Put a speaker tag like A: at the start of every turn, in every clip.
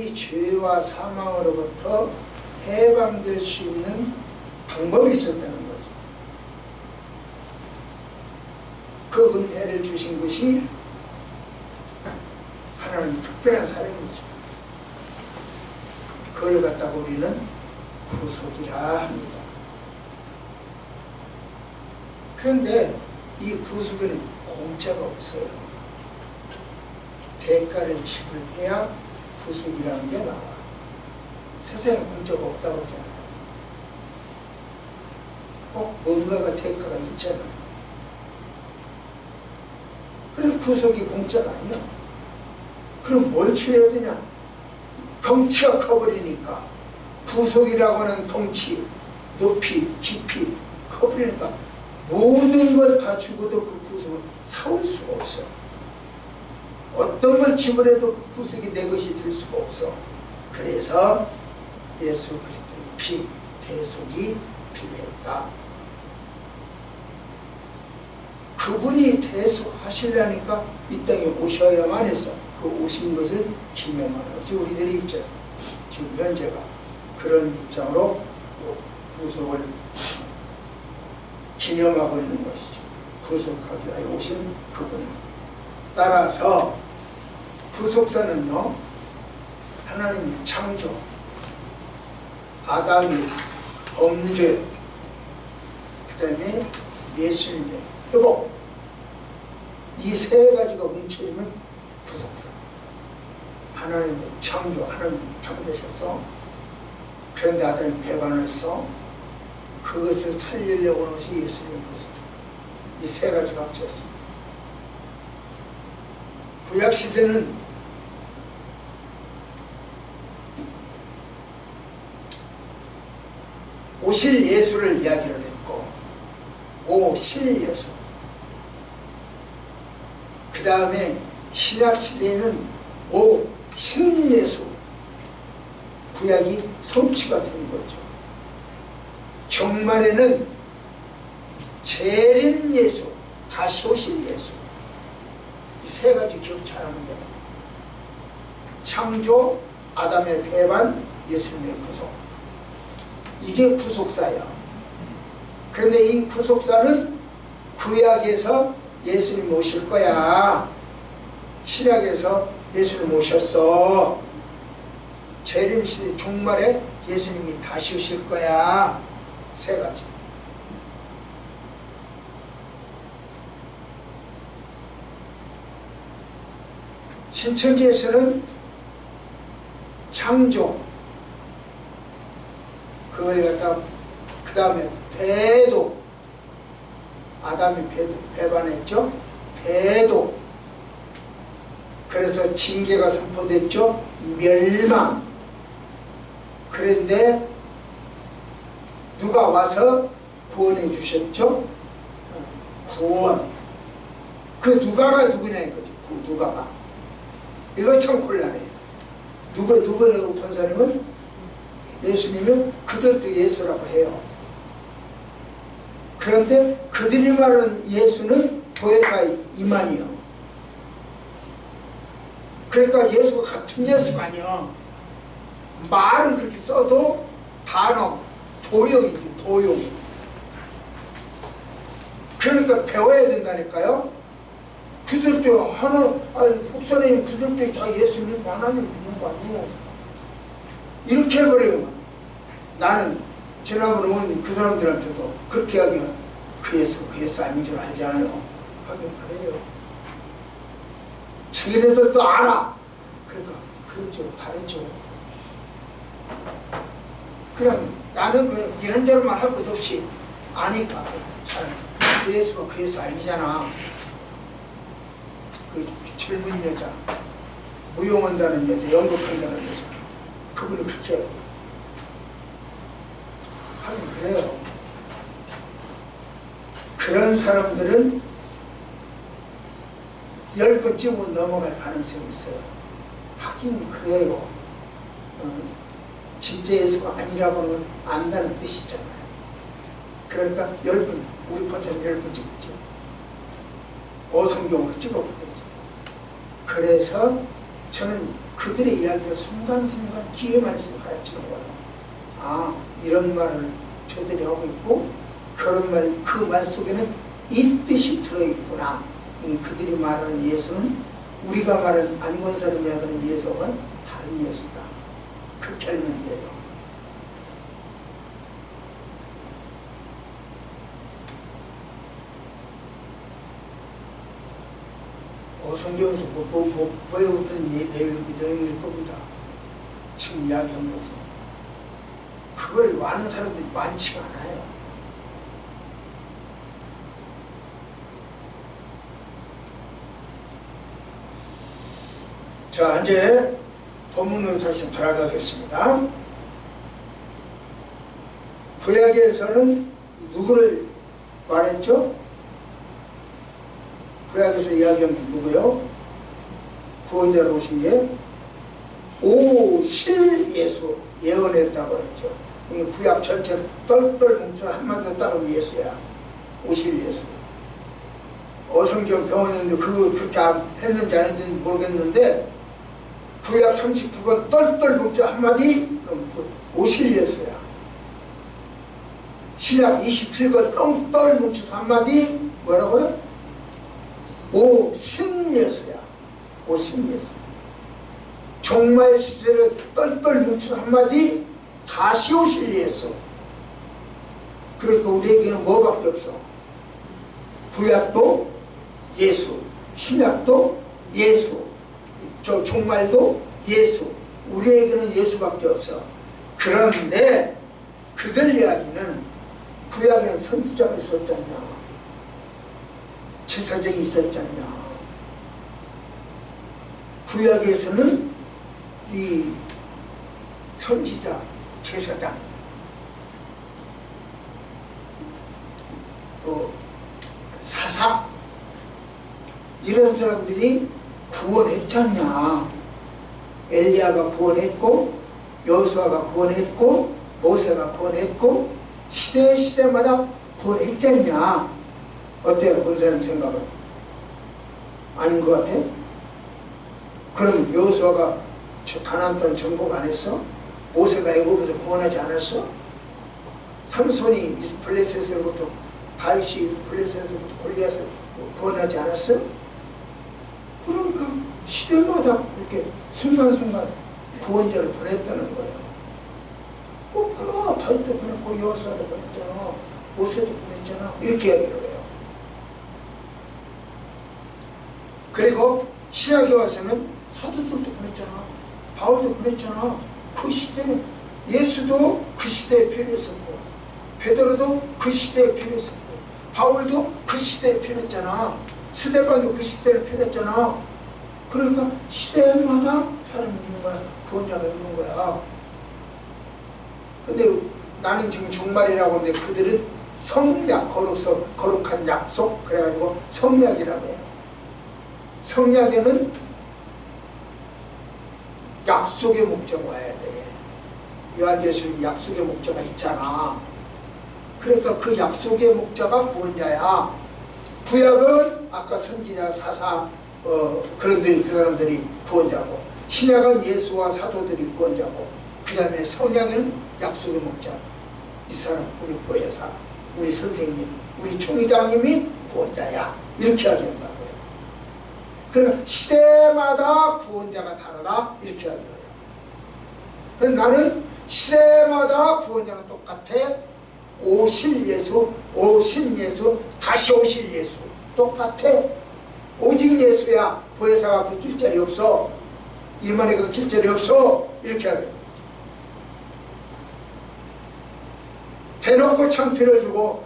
A: 이 죄와 사망으로부터 해방될 수 있는 방법이 있었다는 거죠. 그 은혜를 주신 것이 하나님 특별한 사랑이죠. 그걸 갖다가 우리는 구속이라 합니다. 그런데 이 구속에는 공짜가 없어요. 대가를 지불해야 구속이라는 게 나와. 세상에 공짜가 없다고 하잖아요. 꼭 뭔가가 대가가 있잖아요. 그래서 구속이 공짜가 아니야. 그럼 뭘 치러야 되냐? 덩치가 커버리니까. 구속이라고 하는 덩치, 높이, 깊이 커버리니까 모든 걸 다 주고도 그 구속을 사올 수가 없어. 어떤 걸 지불해도 그 구속이 내 것이 될 수가 없어. 그래서 예수 그리스도의 피, 대속이 필요했다. 그분이 대속하시려니까 이 땅에 오셔야만 했어. 그 오신 것을 기념하는 것이 우리들의 입장. 지금 현재가 그런 입장으로 구속을 기념하고 있는 것이죠. 구속하기 위하여 오신 그분. 따라서 구속사는요, 하나님 창조, 아담이 범죄, 그 다음에 예수님의 회복, 이 세 가지가 뭉쳐지면 구속사. 하나님의 창조, 하나님 창조하셨어. 그런데 아담이 배반했어. 그것을 살리려고 하는 것이 예수님의 구속. 이 세 가지가 합쳤습니다. 구약시대는 오실 예수를 이야기를 했고, 오실 예수. 그 다음에 신약시대에는 오신 예수. 구약이 성취가 된 거죠. 종말에는 재림 예수, 다시 오실 예수. 이 세 가지 기억 잘하면 돼요. 창조, 아담의 배반, 예수님의 구속. 이게 구속사예요. 그런데 이 구속사는 구약에서 예수님 오실 거야. 신약에서 예수님 오셨어. 재림시대 종말에 예수님이 다시 오실 거야. 세 가지. 신천지에서는 창조, 그걸 갖다 그 다음에 배도, 아담이 배반했죠. 배도. 그래서 징계가 선포됐죠. 멸망. 그런데 누가 와서 구원해 주셨죠? 구원. 그 누가가 누구냐 이거지. 그 누가가. 이거 참 곤란해요. 누구라고 권사님은? 예수님은 그들도 예수라고 해요. 그런데 그들이 말하는 예수는 도회사 이만이요. 그러니까 예수가 같은 예수가 아니야. 말은 그렇게 써도 단어, 도용이지, 도용. 그러니까 배워야 된다니까요. 그들도 목사님 그들도 다 예수님 하나님 믿는 거 아니에요. 이렇게 해버려요. 나는 지난번에 온 그 사람들한테도 그렇게 하기가 그 예수 아닌 줄 알잖아요. 하긴 그래요. 자기네들도 알아. 그러니까 그렇죠. 다르죠. 그냥 나는 그 이런저런만 할 것 없이 아니까 잘 그 예수가 그 예수 아니잖아. 그 젊은 여자, 무용한다는 여자, 연극한다는 여자, 그분이 그렇게 해요. 하긴 그래요. 그런 사람들은 10번째 못 넘어갈 가능성이 있어요. 하긴 그래요. 진짜 예수가 아니라고 하는 건 안다는 뜻이잖아요. 그러니까 10번, 우리 권사님 10번 찍죠. 어성경으로 찍어보죠. 그래서 저는 그들의 이야기를 순간순간 기회만 있으면 가르치는 거예요. 아, 이런 말을 저들이 하고 있고 그런 말, 그 말 속에는 이 뜻이 들어있구나. 그들이 말하는 예수는 우리가 말하는 안건사람이 하는 예수와는 다른 예수다. 그렇게 알면 돼요. 성경에서 보여줬던 내용일 겁니다. 지금 이야기한 것은. 그걸 아는 사람들이 많지가 않아요. 자, 이제 본문으로 다시 돌아가겠습니다. 구약에서는 누구를 말했죠? 구약에서 이야기한 게 누구요? 구원자로 오신 게 오실 예수 예언했다고 그랬죠. 이 구약 전체를 똘똘 뭉쳐 한마디로 따르면 예수야. 오실 예수. 어성경 병원이었는데 그거 그렇게 했는지 안 했는지 모르겠는데 구약 39권 똘똘 뭉쳐 한마디 그럼 오실 예수야. 신약 27권 똘똘 뭉쳐서 한마디 뭐라고요? 오신 예수야. 오신 예수. 종말 시대를 똘똘 뭉쳐 한마디 다시 오실 예수. 그러니까 우리에게는 뭐밖에 없어? 구약도 예수, 신약도 예수, 저 종말도 예수. 우리에게는 예수밖에 없어. 그런데 그들 이야기는 구약에는 선지자가 있었잖냐, 제사장이 있었잖냐. 구약에서는 이 선지자, 제사장, 또 사사 이런 사람들이 구원했잖냐. 엘리야가 구원했고 여호수아가 구원했고 모세가 구원했고 시대마다 구원했잖냐. 어때요? 본 사람 생각은? 아닌 것 같아? 그럼 여호수아가 가나안 땅 정복 안 했어? 모세가 애굽에서 구원하지 않았어? 삼손이 블레셋으로부터 다윗이 블레셋으로부터 골리앗을 구원하지 않았어? 그러니까 시대마다 이렇게 순간순간 구원자를 보냈다는 거예요. 봐라, 다윗도 보냈고 여호수아도 보냈잖아, 모세도 보냈잖아, 이렇게 이야기를 해요. 그리고 신약에 와서는 사도들도 보냈잖아, 바울도 보냈잖아. 그 시대는 예수도 그 시대에 필요했었고 베드로도 그 시대에 필요했었고 바울도 그 시대에 필요했잖아. 스데반도 그 시대에 필요했잖아. 그러니까 시대마다 사람이 있는 거야. 구원자가 있는 거야. 근데 나는 지금 종말이라고 하는데 그들은 성약, 거룩한 약속, 그래가지고 성약이라고 해요. 성약에는 약속의 목적 와야 돼. 요한계시록 약속의 목자가 있잖아. 그러니까 그 약속의 목자가 구원자야. 구약은 아까 선지자, 사사, 그 사람들이 구원자고, 신약은 예수와 사도들이 구원자고, 그 다음에 성령에는 약속의 목자. 이 사람, 우리 보혜사, 우리 선생님, 우리 총회장님이 구원자야. 이렇게 이야기한다고요. 그러니까 시대마다 구원자가 다르다. 이렇게 이야기를 해요. 그래서 나는 시대마다 구원자는 똑같아. 오실 예수, 오신 예수, 다시 오실 예수 똑같아. 오직 예수야. 보혜사가 그 길자리 없어. 이만희 그 길자리 없어. 이렇게 하거든. 대놓고 창피를 주고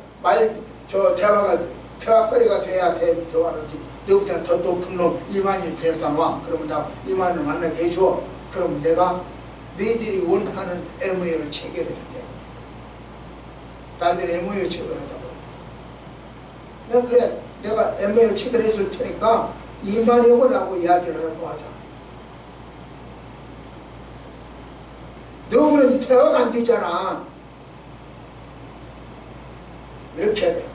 A: 대화거리가 돼야 대화를 하지. 너보다 더 높은 놈 이만희를 데려다 놔. 그러면 나 이만희를 만나게 해줘. 그럼 내가 너희들이 원하는 MOU를 체결해줄게. 나한테 MOU 체결하자고 그러거든. 그래, 내가 MOU 체결해줄 테니까 이만희하고 나하고 이야기를 하고 하자. 너하고는 대화가 안 되잖아. 이렇게 해야 돼요.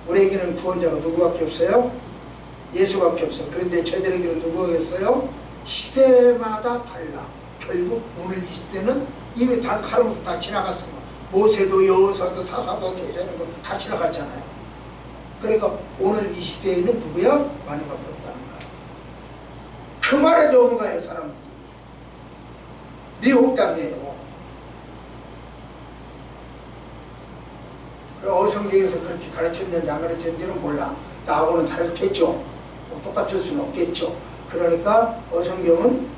A: 우리에게는 구원자가 누구밖에 없어요? 예수밖에 없어. 그런데 저들에게는 누구겠어요? 시대마다 달라. 결국 오늘 이 시대는 이미 다 가로수 다 지나갔어요. 모세도 여호수아도 사사도 대제사장도 다 지나갔잖아요. 그러니까 오늘 이 시대에는 누구야? 하나님밖에 없다는 거야. 그 말에 넘어가요 사람들이. 미혹당해요. 어성경에서 그렇게 가르쳤는지 안 가르쳤는지는 몰라. 나하고는 다르겠죠. 똑같을 수는 없겠죠. 그러니까 어성경은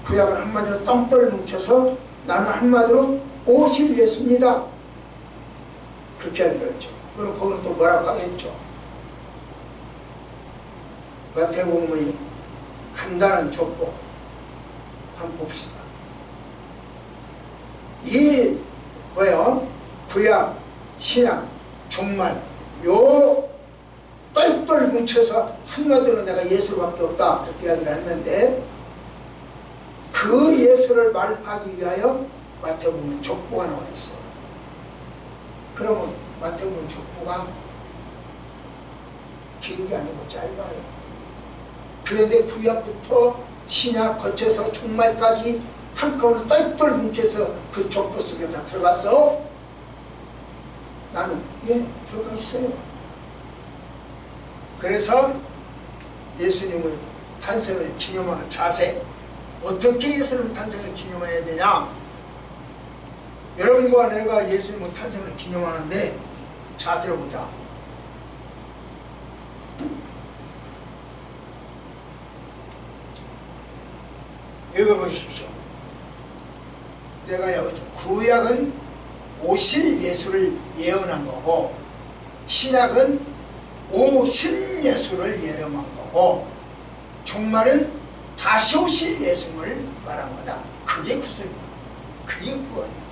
A: 구약을 한마디로 똥떨 뭉쳐서 나는 한마디로 오실 예수입니다. 그렇게 하기로 했죠. 그럼 거기는 또 뭐라고 하겠죠. 마태복음의 간단한 족보 한번 봅시다. 이 뭐예요? 구약, 신약, 종말 요 똘똘 뭉쳐서 한마디로 내가 예수밖에 없다 그렇게 이야기를 했는데 그 예수를 말하기 위하여 마태복음 족보가 나와 있어요. 그러면 마태복음 족보가 긴 게 아니고 짧아요. 그런데 구약부터 신약 거쳐서 종말까지 한꺼번에 똘똘 뭉쳐서 그 족보 속에 다 들어갔어? 나는 들어가 있어요. 그래서 예수님을 탄생을 기념하는 자세, 어떻게 예수님의 탄생을 기념해야 되냐? 여러분과 내가 예수님의 탄생을 기념하는데 자세를 보자. 읽어보십시오. 내가 여기죠. 구약은 오실 예수를 예언한 거고 신약은 오신 예수를 예언한 거고 종말은 다시 오실 예수를 말한 거다. 그게 구속이야. 그게 구원이야.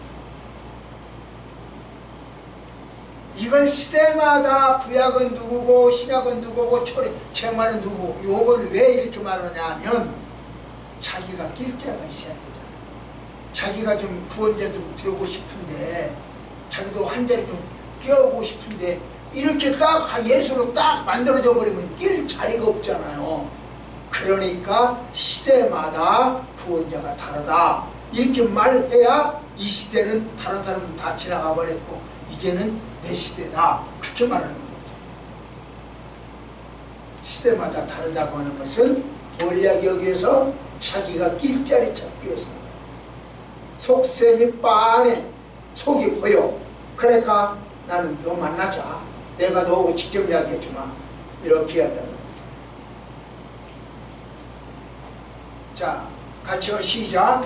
A: 이건 시대마다 구약은 누구고 신약은 누구고 종말은 누구고 요걸 왜 이렇게 말하냐 하면 자기가 낄 자가 있어야 되잖아요. 자기가 좀 구원자 좀 되고 싶은데 자기도 한 자리 좀 끼어오고 싶은데 이렇게 딱 예수로 딱 만들어져 버리면 낄 자리가 없잖아요. 그러니까 시대마다 구원자가 다르다 이렇게 말해야 이 시대는 다른 사람은 다 지나가 버렸고 이제는 내 시대다 그렇게 말하는 거죠. 시대마다 다르다고 하는 것은 뭘 이야기하기 위해서 자기가 낄 자리 찾기 위해서는 속셈이 빤해 속이 보여. 그러니까 나는 너 만나자. 내가 너하고 직접 이야기해주마. 이렇게 이야기하는 거죠. 자, 같이 시작.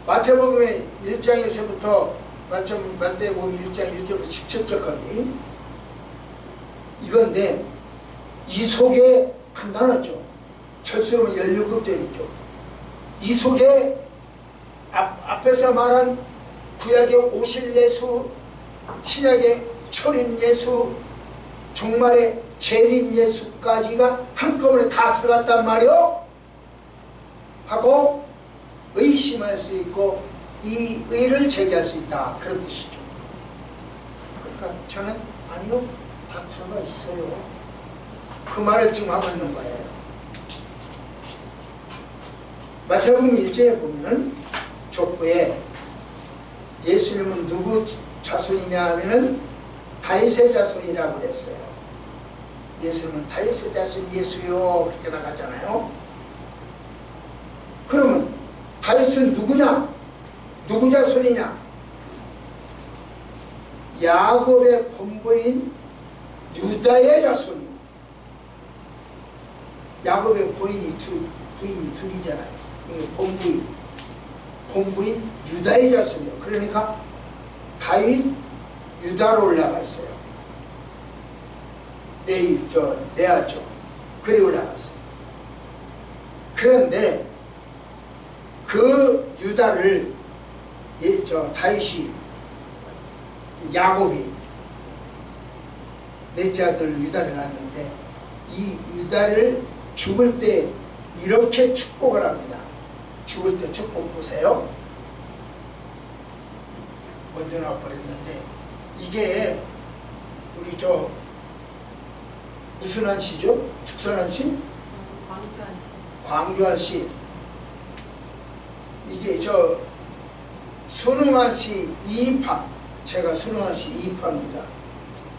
A: 마태복음의 1장에서부터 마태복음 1장 1절부터 17절까지 이건데 이 속에 간단하죠. 철수로는 16급절이죠. 이 속에 앞에서 말한 구약의 오실 예수, 신약의 초림 예수, 종말의 재림 예수까지가 한꺼번에 다 들어갔단 말이요. 하고 의심할 수 있고 이 의를 제기할 수 있다. 그런 뜻이죠. 그러니까 저는 아니요. 다 들어가 있어요. 그 말을 지금 하고 있는 거예요. 마태복음 1장에 보면 족보에 예수님은 누구 자손이냐 하면은 다윗의 자손이라고 그랬어요. 예수님은 다윗의 자손 예수요 그렇게 나가잖아요. 그러면 다윗은 누구냐? 누구 자손이냐? 야곱의 본부인 유다의 자손이요. 야곱의 부인이 둘이잖아요. 본부인 유다의 자손이요. 그러니까 다윗 유다로 올라가 있어요. 레아죠. 그리 올라갔어요. 그런데 그 유다를 다윗이 야곱이 넷째 아들 유다를 낳았는데 이 유다를 죽을 때 이렇게 축복을 합니다. 죽을 때 축복 보세요. 먼저 나와버렸는데 이게 우리 저 무슨 한씨죠? 축선한 씨?
B: 광주한 씨.
A: 광주한 씨. 이게 저 순응한 씨 2파, 제가 순응한 씨 2파입니다.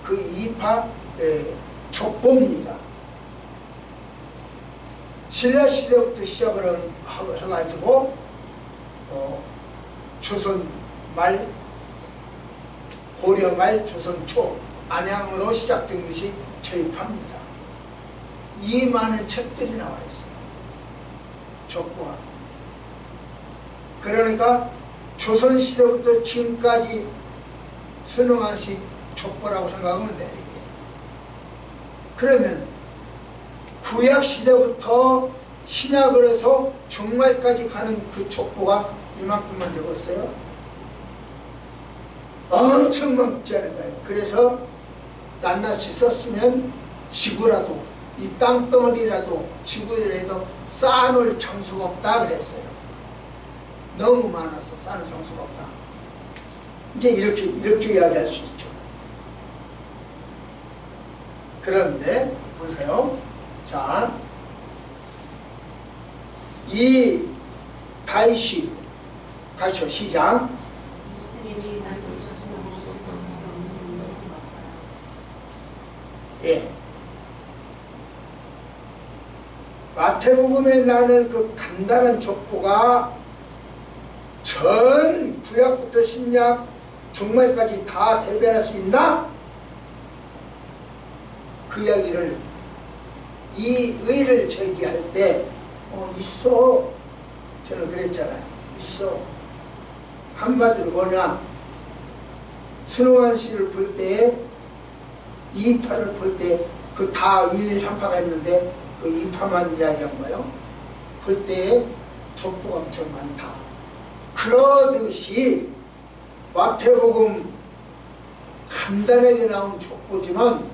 A: 그 2파 족보입니다. 신라시대부터 시작을 해가지고 조선 말, 고려 말, 조선 초 안양으로 시작된 것이 저희 파입니다. 이 많은 책들이 나와 있어요. 족보가. 그러니까 조선시대부터 지금까지 순응한 씨 족보라고 생각하면 돼요. 이게. 그러면 구약시대부터 신약을 해서 종말까지 가는 그 족보가 이만큼만 되고 있어요. 엄청 많지 않은가요? 그래서 낱낱이 썼으면 지구라도, 이 땅덩어리라도 지구에도 쌓아놓을 장수가 없다 그랬어요. 너무 많아서 쌓아놓을 장수가 없다. 이제 이렇게 이야기할 수 있죠. 그런데 보세요. 자, 이 다윗이 다시요 시작. 예. 마태복음에 나는 그 간단한 족보가 전 구약부터 신약 종말까지 다 대변할 수 있나? 그 이야기를 이 의를 제기할 때 있어. 저는 그랬잖아요. 있어. 한마디로 뭐냐? 순응한 씨를 볼 때에 2파를 볼 때 그 다 1, 2, 3파가 있는데 그 2파만 이야기한 거예요. 볼 때에 족보가 엄청 많다. 그러듯이 마태복음 간단하게 나온 족보지만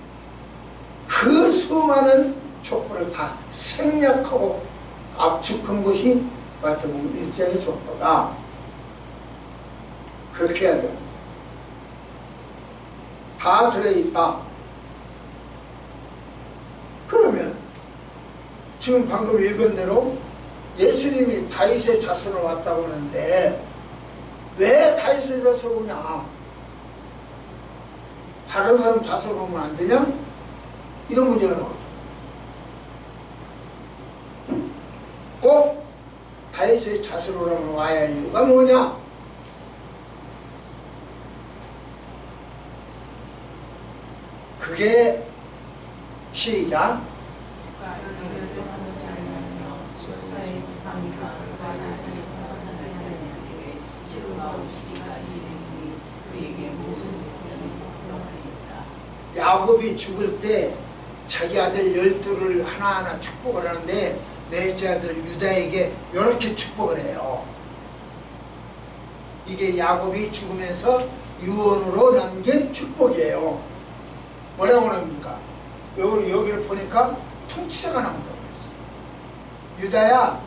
A: 그 수많은 족보를 다 생략하고 압축한 것이 마태복음 1장의 족보다. 그렇게 해야 돼요. 다 들어있다. 그러면 지금 방금 읽은 대로 예수님이 다윗의 자손으로 왔다고 하는데 왜 다윗의 자손으로 오냐? 다른 사람 자손으로 오면 안 되냐? 이런 문제가 나오죠. 꼭 다윗의 자손으로 와야 할 이유가 뭐냐? 그게 시작. 야곱이 죽을 때 자기 아들 12를 하나하나 축복을 하는데 넷째 아들 유다에게 이렇게 축복을 해요. 이게 야곱이 죽으면서 유언으로 남긴 축복이에요. 뭐라고 합니까? 여기를 보니까 통치자가 나온다고 그랬어요. 유다야,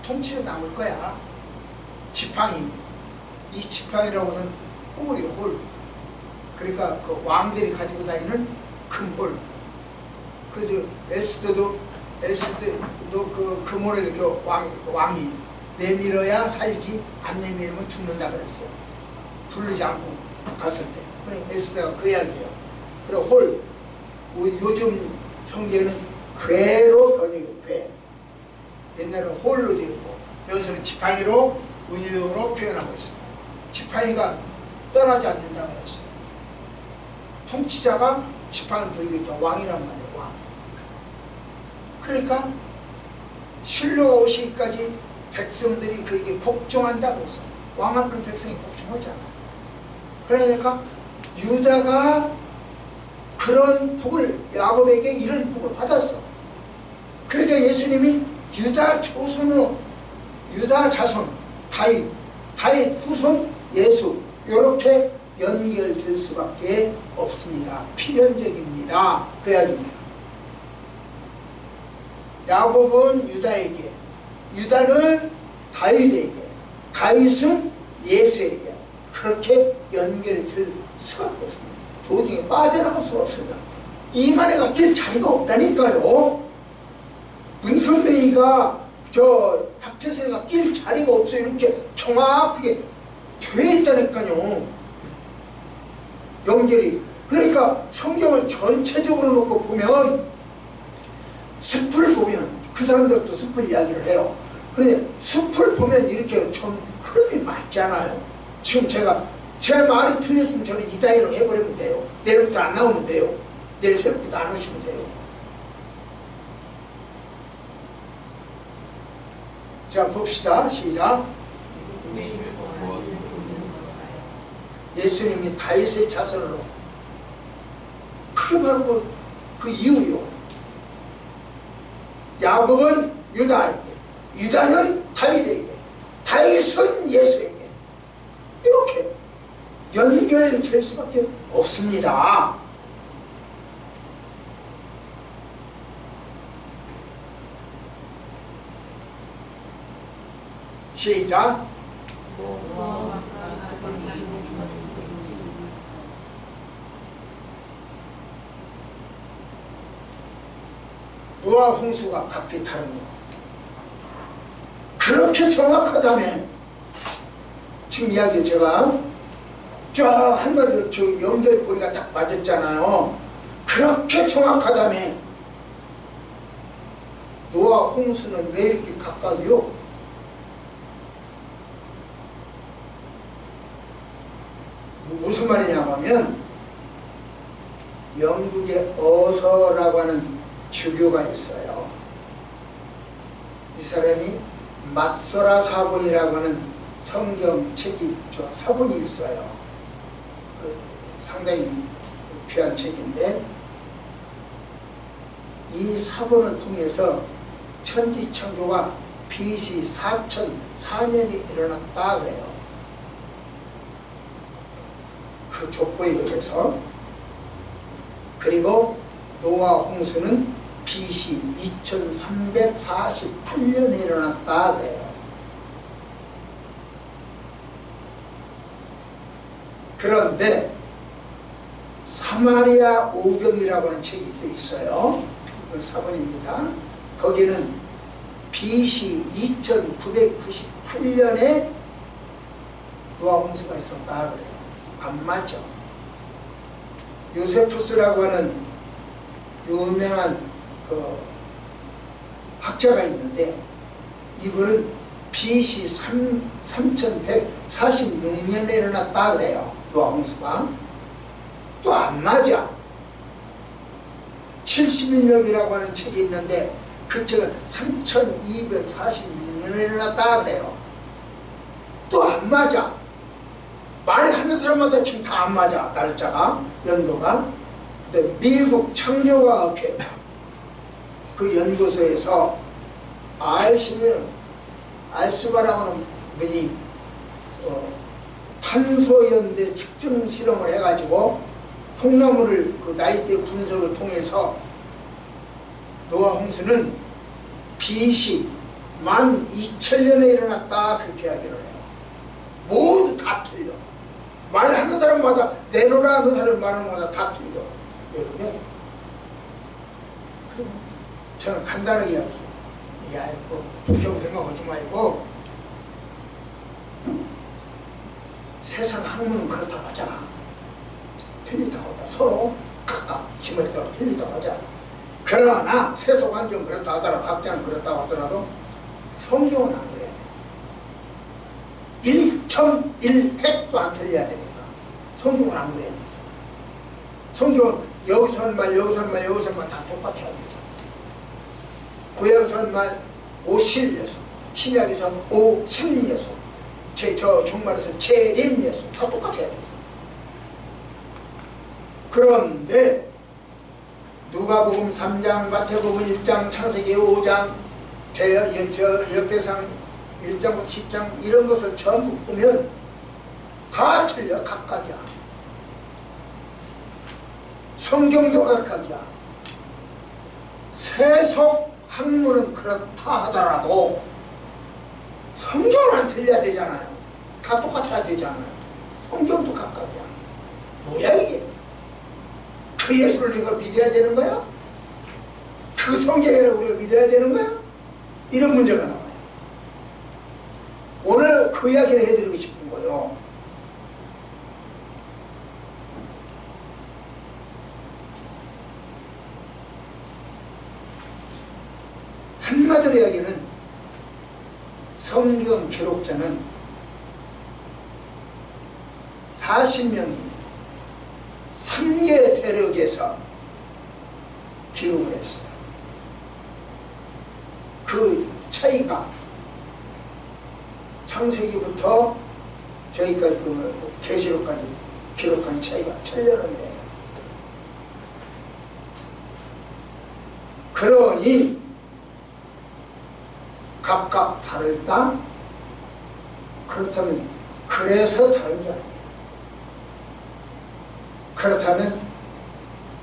A: 통치자 나올 거야. 지팡이. 이 지팡이라고는 홀이요, 홀. 그러니까 그 왕들이 가지고 다니는 큰 홀. 그래서 에스더도 그 금홀에 이렇게 왕이 내밀어야 살지 안 내밀으면 죽는다 그랬어요. 부르지 않고 갔을 때. 그래, 에스더가 그 이야기예요. 그리고 홀. 요즘 성경에는 괴로 번역해요. 괴. 옛날에는 홀로 되어 있고 여기서는 지팡이로 은유로 표현하고 있습니다. 지팡이가 떠나지 않는다고 했어요. 통치자가 지팡이를 들고 있다. 왕이란 말이에요. 왕. 그러니까 실로 오시기까지 백성들이 그에게 복종한다 그랬어요. 왕 앞에 백성이 복종하잖아요. 그러니까 유다가 그런 복을, 야곱에게 이런 복을 받았어. 그러니까 예수님이 유다 조손으로, 유다 자손, 다윗 후손 예수, 이렇게 연결될 수밖에 없습니다. 필연적입니다. 그 이야기입니다. 야곱은 유다에게, 유다는 다윗에게, 다윗은 예수에게 그렇게 연결이 될 수밖에 없습니다. 도중에 빠져나갈 수가 없습니다. 이만해가 낄 자리가 없다니까요. 문선명이가 박재선이가 낄 자리가 없어요. 이렇게 정확하게 되어 있다니까요. 연결이. 그러니까 성경을 전체적으로 놓고 보면 숲을 보면 그 사람들도 숲을 이야기를 해요. 그런데 숲을 보면 이렇게 좀 흐름이 맞잖아요. 지금 제 말이 틀렸으면 저는 이다이로 해버리면 돼요. 내일부터 안 나오면 돼요. 내일 새벽부터 안 오시면 돼요. 자, 봅시다. 시작. 예수님이 다윗의 자손으로. 그게 바로 그 이유요. 야곱은 유다에게, 유다는 다윗에게, 다윗은 예수에게. 이렇게 연결될 수밖에 없습니다. 시작. 노아 홍수가 각기 다른 거. 그렇게 정확하다면 지금 이야기 제가 쫙 한 마디 저 연결고리가 딱 맞았잖아요. 그렇게 정확하다면 노아 홍수는 왜 이렇게 각각이요? 무슨 말이냐고 하면 영국의 어서라고 하는 주교가 있어요. 이 사람이 맞소라 사본이라고 하는 성경책이 있죠. 사본이 있어요. 상당히 귀한 책인데 이 사본을 통해서 천지창조가 BC 4004년이 일어났다 그래요. 그 족보에 의해서. 그리고 노아 홍수는 BC 2348년에 일어났다 그래요. 그런데 사마리아 오경이라고 하는 책이 또 있어요. 그 사본입니다. 거기는 BC 2998년에 노아 홍수가 있었다 그래요. 안 맞죠. 요세푸스라고 하는 유명한 그 학자가 있는데 이분은 BC 3146년에 일어났다 그래요. 노아 홍수가. 또 안 맞아. 71년이라고 하는 책이 있는데 그 책은 3246년에 일어났다 그래요. 또 안 맞아. 말하는 사람마다 지금 다 안 맞아. 날짜가, 연도가. 그다음에 미국 창조과학회 그 연구소에서 알스바라고 하는 분이 탄소연대 측정 실험을 해가지고 통나무를 그 나이대 분석을 통해서 노아 홍수는 BC 12,000년에 일어났다 그렇게 이야기를 해요. 모두 다 틀려. 말하는 사람마다 내놓으라 하는 사람 말하는 다 틀려. 왜 그래? 그럼 저는 간단하게 이야기했어요. 야, 이거 부정 생각하지 말고 세상 학문은 그렇다고 하자. 틀리다고 하자. 서로 각각 지멋 대로 틀리다고 하자. 그러나 세속 환경 그렇다 하더라도 각자는 그렇다고 하더라도 성경은 안 그래야 돼. 1.1획도 안 틀려야 되니까 성경은 안 그래야 되잖아. 성경은 여기서 한 말 여기서 한 말 여기서 한 말 다 똑같아야 되잖아. 구약에서 한 말 오실예수, 신약에서 오순예수, 정말에서 재림예수 다 똑같아야 돼. 그런데 누가복음 3장, 마태복음 1장, 창세기 5장, 역대상 1장부터 10장 이런 것을 전부 보면 다 틀려. 각각이야. 성경도 각각이야. 세속 학문은 그렇다 하더라도 성경은 안 틀려야 되잖아요. 다 똑같아야 되잖아요. 성경도 각각이야. 뭐야 이게? 그 예수를 우리가 믿어야 되는 거야? 그 성경을 우리가 믿어야 되는 거야? 이런 문제가 나와요. 오늘 그 이야기를 해드리고 싶은 거예요. 한마디로 이야기는 성경 기록자는 40명이 3개 대륙에서 기록을 했어요. 그 차이가 창세기부터 저희까지 그 계시록까지 기록한 차이가 1000년인데, 그러니 각각 다르다? 그렇다면 그래서 다른 게 아니에요. 그렇다면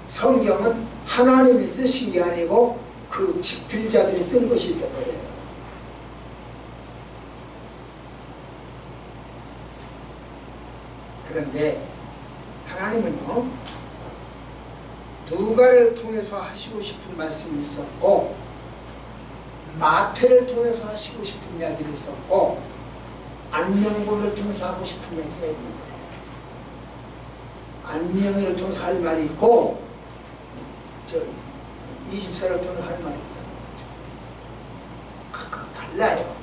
A: 성경은 하나님이 쓰신 게 아니고 그 집필자들이 쓴 것이 되어버려요. 그런데 하나님은요, 누가를 통해서 하시고 싶은 말씀이 있었고, 마태를 통해서 하시고 싶은 이야기를 있었고, 안명복을 통해서 하고 싶은 이야기가 있는 거예요. 안명을 통해서 할 말이 있고, 24를 통해서 할 말이 있다는 거죠. 각각 달라요.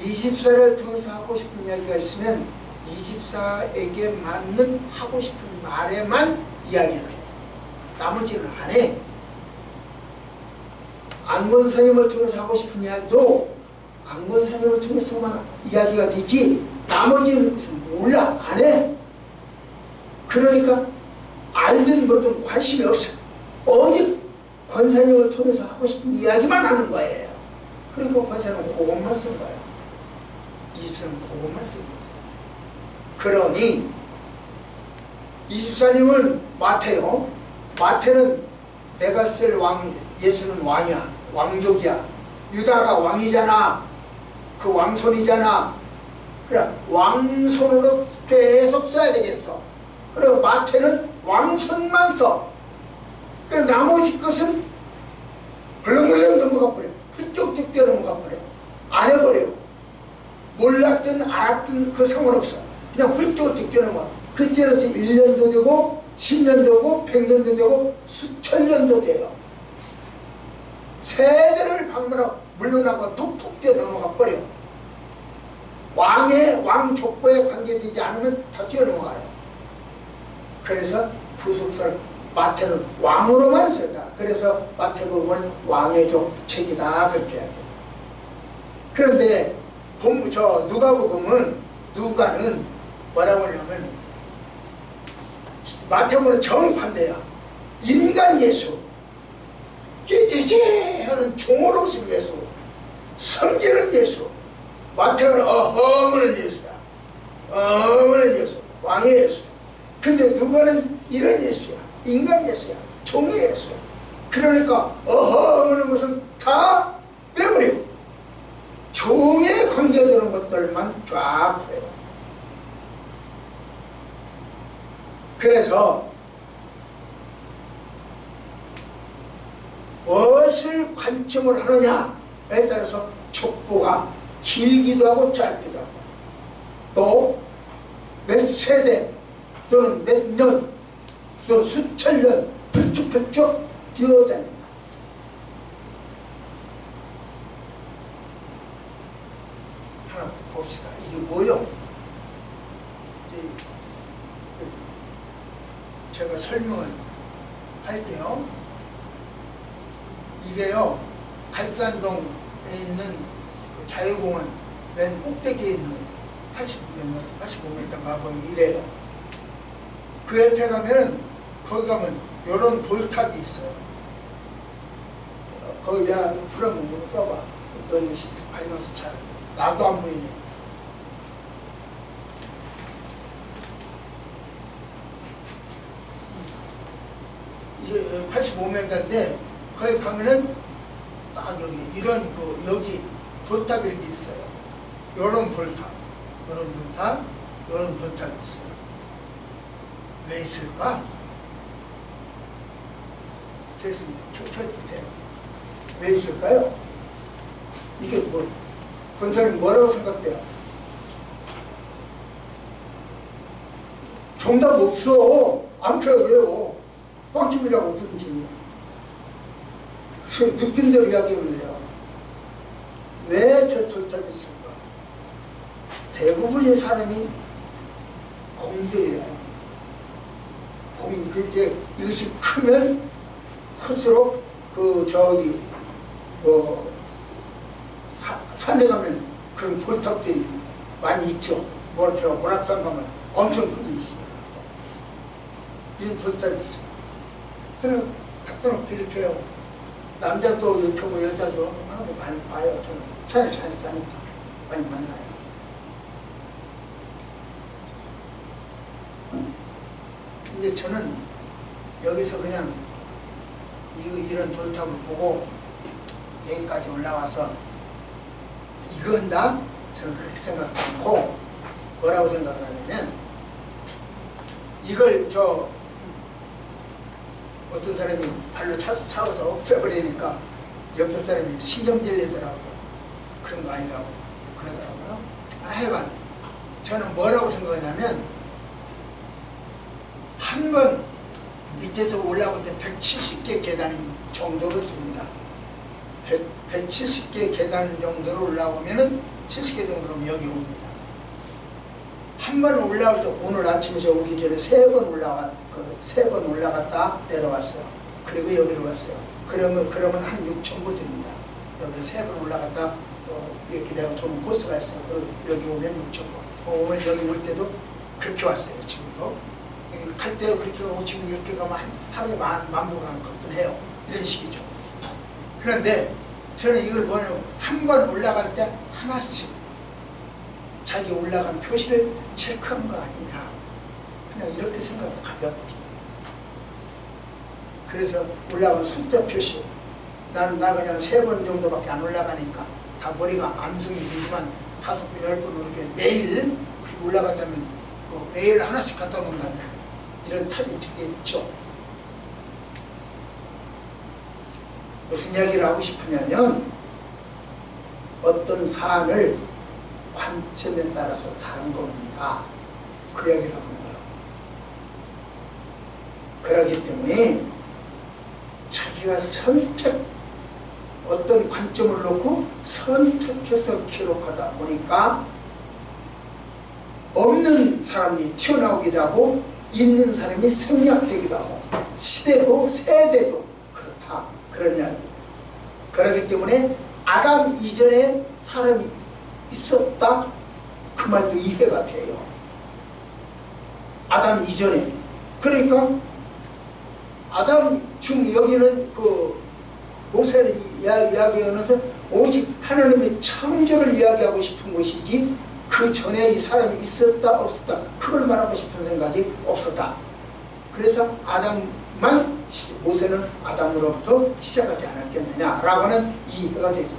A: 24를 통해서 하고 싶은 이야기가 있으면 24에게 맞는 하고 싶은 말에만 이야기를 해요. 나머지는 안 해. 안건선생님을 통해서 하고 싶은 이야기도 안건선생님을 통해서만 이야기가 되지, 나머지는 무슨 몰라, 안 해. 그러니까 알든 뭐든 관심이 없어. 오직 권사님을 통해서 하고 싶은 이야기만 하는 거예요. 그리고 권사님은 그것만 쓴 거예요. 24는 그것만 쓴 거예요. 그러니 24님은 마태요. 마태는 내가 쓸 왕이, 예수는 왕이야, 왕족이야. 유다가 왕이잖아. 그 왕손이잖아. 그래, 왕손으로 계속 써야 되겠어. 그리고 마태는 왕손만 써. 그래, 나머지 것은 벌렁벌렁 넘어가 버려. 훌쩍쭉 뛰어 넘어가 버려. 안 해버려. 몰랐든 알았든 그 상관없어. 그냥 훌쩍쭉 뛰어 넘어가. 그때로서 1년도 되고 10년도 되고 100년도 되고 수천 년도 돼요. 세대를 방문하고 물러나고 툭툭 뛰어 넘어가 버려. 왕 족보에 관계되지 않으면 더 뛰어 넘어가요. 그래서 후속설 마태는 왕으로만 쓴다. 그래서 마태복음은 왕의 책이다, 그렇게 해야 돼요. 그런데 누가는 뭐라고 하냐면, 마태복음은 정반대야. 인간 예수, 찌찌찌 하는 종으로 오신 예수, 섬기는 예수. 마태는 어머는 예수야. 어머는 예수, 왕의 예수야. 근데 누가는 이런 예수야. 인간 예수야. 종의 예수야. 그러니까 어머는 것은 다 빼버려. 종에 관계되는 것들만 쫙 써요. 그래서 무엇을 관점을 하느냐에 따라서 족보가 길기도 하고 짧기도 하고, 또 몇 세대 또는 몇 년 또는 수천 년 펼쭉 뛰어다닙니다. 하나 봅시다. 이게 뭐요? 제가 설명을 할게요. 이게요, 갈산동에 있는 그 자유공원 맨 꼭대기에 있는 85m인가 뭐 이래요. 그 옆에 가면은, 거기 가면 요런 돌탑이 있어요. 거기, 야, 불 한번 못 꺼봐. 너무 밝아서 잘, 나도 안 보이네. 이게 85m인데, 거기 가면은 딱 여기, 여기 돌탑이 이렇게 있어요. 요런 돌탑. 이런 돌탑이 있어요. 왜 있을까? 됐습니다. 켜도 돼요. 왜 있을까요? 이게 뭐, 권사님 뭐라고 생각해요? 정답 없어. 안 켜요. 왜요? 빵집이라고 부르지. 느낀 대로 이야기하면 돼요. 왜 저 돌탑이 있을까? 대부분의 사람이 공들이에요. 공이, 이제 이것이 크면 클수록 산에 가면 그런 돌탑들이 많이 있죠. 모락산 가면 엄청 큰 게 있습니다. 이런 돌탑이 있어요. 그래서 탁도놓고 이렇게 해요. 남자도 이렇게 보고 여자도 많이 봐요. 저는 산에 자니까 많이 만나요. 근데 저는 여기서 그냥 이런 돌탑을 보고 여기까지 올라와서 이건다? 저는 그렇게 생각하지 않고 뭐라고 생각하냐면 이걸 어떤 사람이 발로 차서 없애버리니까 옆에 사람이 신경질 내더라고요. 그런 거 아니라고 그러더라고요. 하여간 저는 뭐라고 생각하냐면 한 번 밑에서 올라올 때 170개 계단 정도를 둡니다. 170개 계단 정도로 올라오면은 70개 정도로 여기 옵니다. 한 번 올라올 때 오늘 아침에 저 오기 전에 3번 올라갔다 내려왔어요. 그리고 여기로 왔어요. 그러면 한 6,000보 듭니다. 여기를 3번 올라갔다 이렇게 내가 도는 코스가 있어요. 그리고 여기 오면 6,000보. 오면 여기 올 때도 그렇게 왔어요. 지금도. 갈 때 그렇게 오고 지금 이렇게 가면 하루에 만 보 가는 것도 해요. 이런 식이죠. 그런데 저는 이걸 뭐냐면 한 번 올라갈 때 하나씩 자기 올라간 표시를 체크한 거 아니냐. 그냥 이렇게 생각해요. 가볍게. 그래서 올라간 숫자 표시. 나 그냥 3번 정도밖에 안 올라가니까 다 머리가 암송이 되지만 5번, 10번 이렇게 매일 그리고 올라간다면 매일 하나씩 갖다 놓는다면 이런 탑이 되겠죠. 무슨 이야기를 하고 싶으냐면 어떤 사안을 관점에 따라서 다른 겁니다. 그 이야기를 하는 거예요. 그렇기 때문에 자기가 어떤 관점을 놓고 선택해서 기록하다 보니까 없는 사람이 튀어나오기도 하고 있는 사람이 생략되기도 하고 시대도 세대도 그렇다. 그런 이야기. 그렇기 때문에 아담 이전에 사람이 있었다. 그 말도 이해가 돼요. 아담 이전에. 그러니까 아담 지금 여기는 모세를 이야기하는 것은 오직 하나님의 창조를 이야기하고 싶은 것이지 그 전에 이 사람이 있었다 없었다 그걸 말하고 싶은 생각이 없었다. 그래서 모세는 아담으로부터 시작하지 않았겠느냐라고 하는 이해가 되죠.